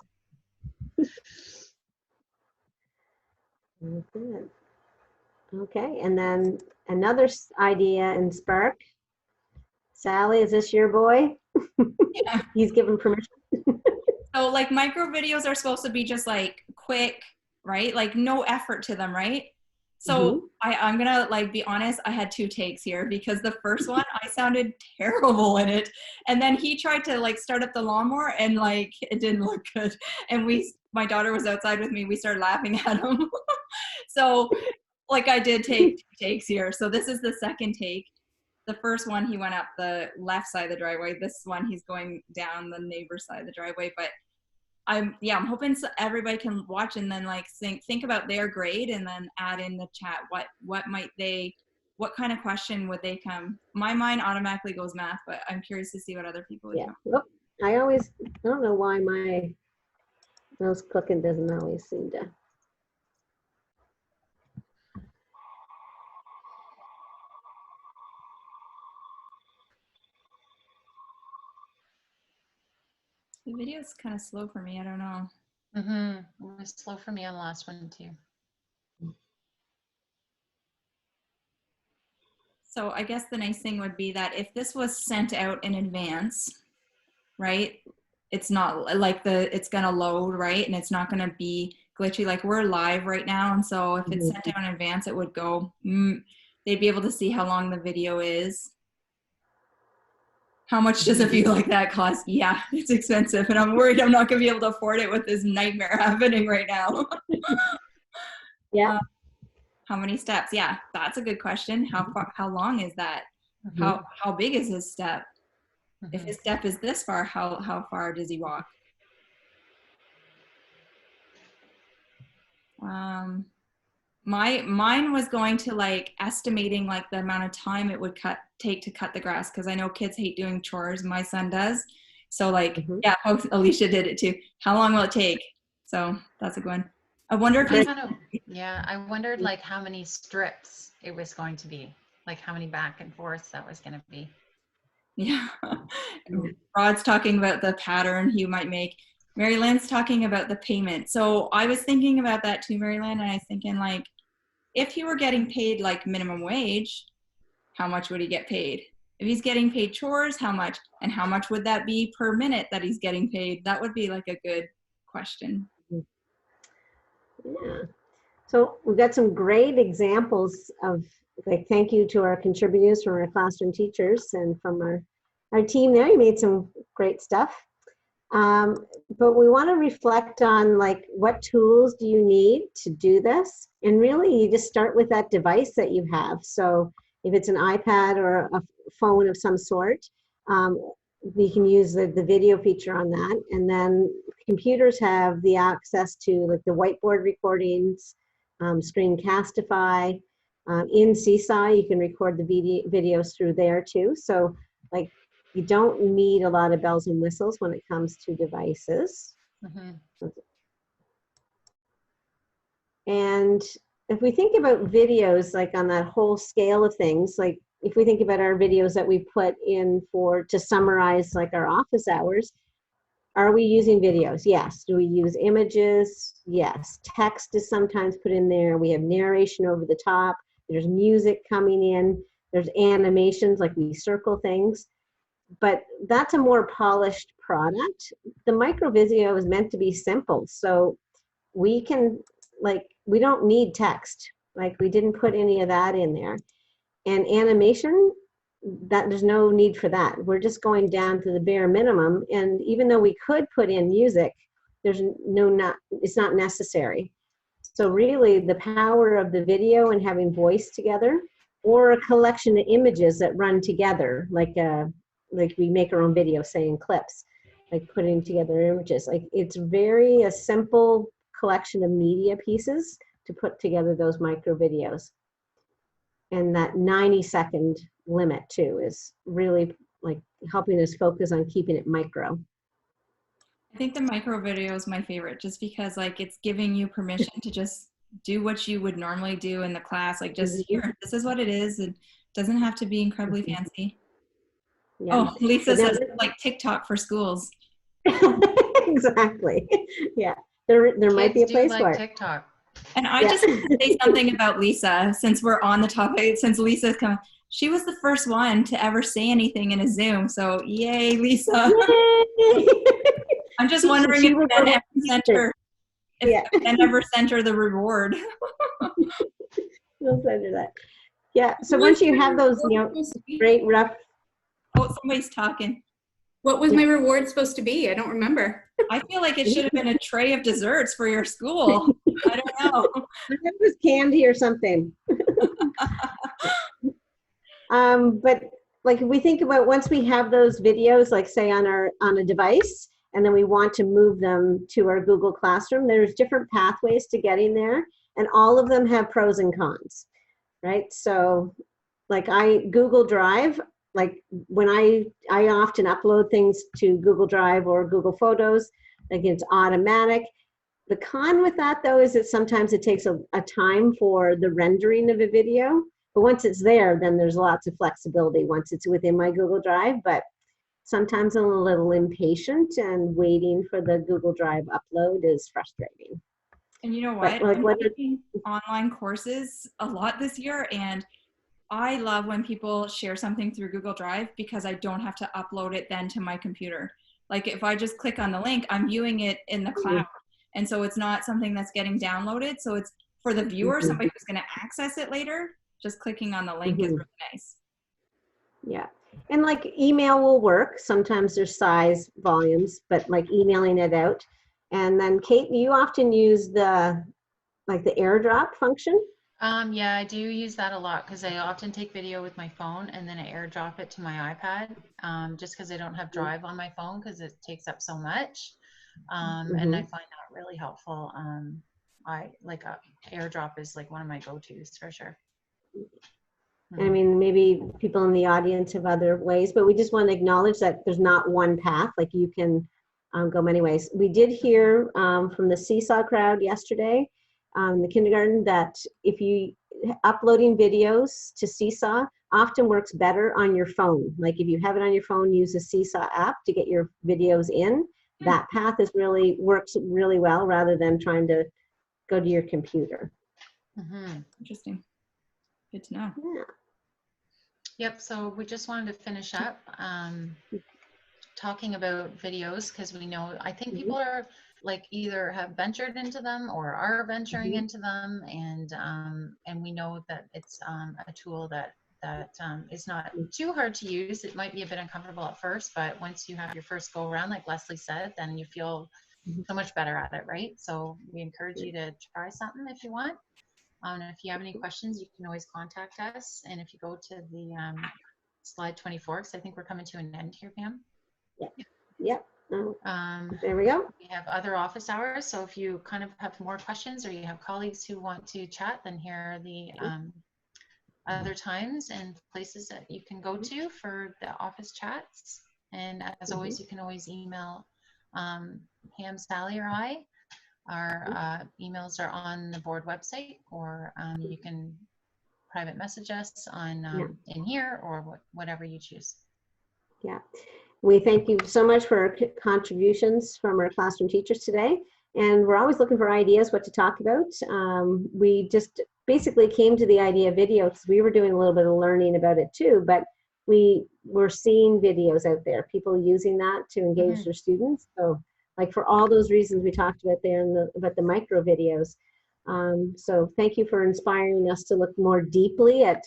Good. Okay, and then another idea in Spark. Sally, is this your boy? Yeah. He's given permission. So like micro videos are supposed to be just like quick, right? Like no effort to them, right? So I'm gonna like be honest, I had 2 takes here, because the first one I sounded terrible in it, and then he tried to like start up the lawnmower and like it didn't look good, and my daughter was outside with me, we started laughing at him. So like I did take 2 takes here. So this is the second take. The first one he went up the left side of the driveway. This one he's going down the neighbor's side of the driveway. But I'm hoping everybody can watch and then like think about their grade, and then add in the chat what kind of question would they come. My mind automatically goes math, but I'm curious to see what other people would come. Well, I don't know why my mouse clicking doesn't always seem to. The video is kind of slow for me. I don't know. It was slow for me on the last one too. So I guess the nice thing would be that if this was sent out in advance, right? It's not like it's gonna load, right? And it's not gonna be glitchy. Like we're live right now, and so if it's sent out in advance, it would go. They'd be able to see how long the video is. How much does a view like that cost? Yeah, it's expensive, and I'm worried I'm not gonna be able to afford it with this nightmare happening right now. Yeah. How many steps? Yeah, that's a good question. How long is that? How big is his step? If his step is this far, how far does he walk? Mine was going to like estimating like the amount of time it would take to cut the grass, because I know kids hate doing chores. My son does. So like, yeah, Alicia did it too. How long will it take? So that's a good one. I wonder if I wondered like how many strips it was going to be, like how many back and forths that was going to be. Yeah. Rod's talking about the pattern he might make. Mary Lynn's talking about the payment. So I was thinking about that too, Mary Lynn, and I was thinking like, if he were getting paid like minimum wage, how much would he get paid? If he's getting paid chores, how much? And how much would that be per minute that he's getting paid? That would be like a good question. Yeah. So we've got some great examples of, like, thank you to our contributors from our classroom teachers and from our team there. You made some great stuff. But we want to reflect on like, what tools do you need to do this? And really you just start with that device that you have. So if it's an iPad or a phone of some sort, we can use the video feature on that. And then computers have the access to like the whiteboard recordings, Screencastify. In Seesaw, you can record the videos through there too. So like you don't need a lot of bells and whistles when it comes to devices. Mm-hmm. And if we think about videos, like on that whole scale of things, like if we think about our videos that we put in to summarize like our office hours, are we using videos? Yes. Do we use images? Yes. Text is sometimes put in there. We have narration over the top. There's music coming in. There's animations, like we circle things. But that's a more polished product. The micro video is meant to be simple. So we can, like, we don't need text. Like, we didn't put any of that in there. And animation, that there's no need for that. We're just going down to the bare minimum. And even though we could put in music, it's not necessary. So really the power of the video and having voice together, or a collection of images that run together, like we make our own video, say in clips, like putting together images. Like it's a simple collection of media pieces to put together those micro videos. And that 90-second limit too is really like helping us focus on keeping it micro. I think the micro video is my favorite, just because like it's giving you permission to just do what you would normally do in the class. Like just here, this is what it is. It doesn't have to be incredibly fancy. Yeah. Oh, Lisa says like TikTok for schools. Exactly. Yeah, there might be a place for it. TikTok. And I just want to say something about Lisa, since we're on the topic, since Lisa's come. She was the first one to ever say anything in a Zoom. So yay, Lisa. Yay. I'm just wondering if Ben ever sent her, Ben ever sent her the reward. We'll send her that. Yeah, so once you have those, great rough. Oh, somebody's talking. What was my reward supposed to be? I don't remember. I feel like it should have been a tray of desserts for your school. I don't know. It was candy or something. But like if we think about once we have those videos, like say on a device, and then we want to move them to our Google Classroom, there's different pathways to getting there, and all of them have pros and cons, right? So like Google Drive, like when I often upload things to Google Drive or Google Photos, like it's automatic. The con with that though is that sometimes it takes a time for the rendering of a video, but once it's there, then there's lots of flexibility once it's within my Google Drive. But sometimes I'm a little impatient, and waiting for the Google Drive upload is frustrating. And you know what? I'm taking online courses a lot this year, and I love when people share something through Google Drive because I don't have to upload it then to my computer. Like if I just click on the link, I'm viewing it in the cloud. And so it's not something that's getting downloaded. So it's for the viewer, somebody who's going to access it later, just clicking on the link is really nice. Yeah. And like email will work. Sometimes there's size volumes, but like emailing it out. And then Kate, you often use the AirDrop function. Yeah, I do use that a lot because I often take video with my phone and then I AirDrop it to my iPad, just because I don't have Drive on my phone because it takes up so much. And I find that really helpful. AirDrop is like one of my go-tos for sure. I mean, maybe people in the audience have other ways, but we just want to acknowledge that there's not one path. Like you can go many ways. We did hear from the Seesaw crowd yesterday, in the kindergarten, that if you uploading videos to Seesaw often works better on your phone. Like if you have it on your phone, use the Seesaw app to get your videos in. That path works really well rather than trying to go to your computer. Interesting. Good to know. Yeah. Yep. So we just wanted to finish up talking about videos because we know, I think people are like either have ventured into them or are venturing into them, and we know that it's a tool that is not too hard to use. It might be a bit uncomfortable at first, but once you have your first go around, like Leslie said, then you feel so much better at it, right? So we encourage you to try something if you want. If you have any questions, you can always contact us. And if you go to the slide 24, because I think we're coming to an end here, Pam. Yep. Oh, there we go. We have other office hours. So if you kind of have more questions or you have colleagues who want to chat, then here are the other times and places that you can go to for the office chats. And as always, you can always email Pam, Sally, or I. Our emails are on the board website, or you can private message us on in here, or whatever you choose. Yeah. We thank you so much for contributions from our classroom teachers today. And we're always looking for ideas what to talk about. We just basically came to the idea of video because we were doing a little bit of learning about it too, but we were seeing videos out there, people using that to engage their students. So like for all those reasons we talked about there about the micro videos. So thank you for inspiring us to look more deeply at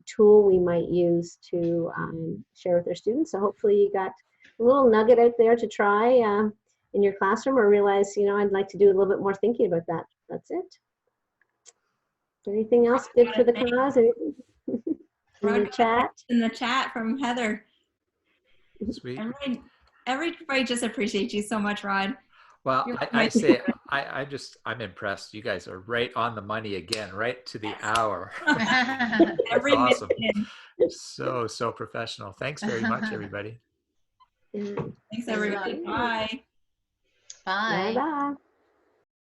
tool we might use to share with our students. So hopefully you got a little nugget out there to try in your classroom, or realize, you know, I'd like to do a little bit more thinking about that. That's it. Anything else good for the cause? In the chat? In the chat from Heather. Sweet. Everybody just appreciates you so much, Rod. Well, I'm impressed. You guys are right on the money again, right to the hour. Every awesome. minute. So professional. Thanks very much, everybody. Thanks, everybody. Bye. Bye. Bye-bye.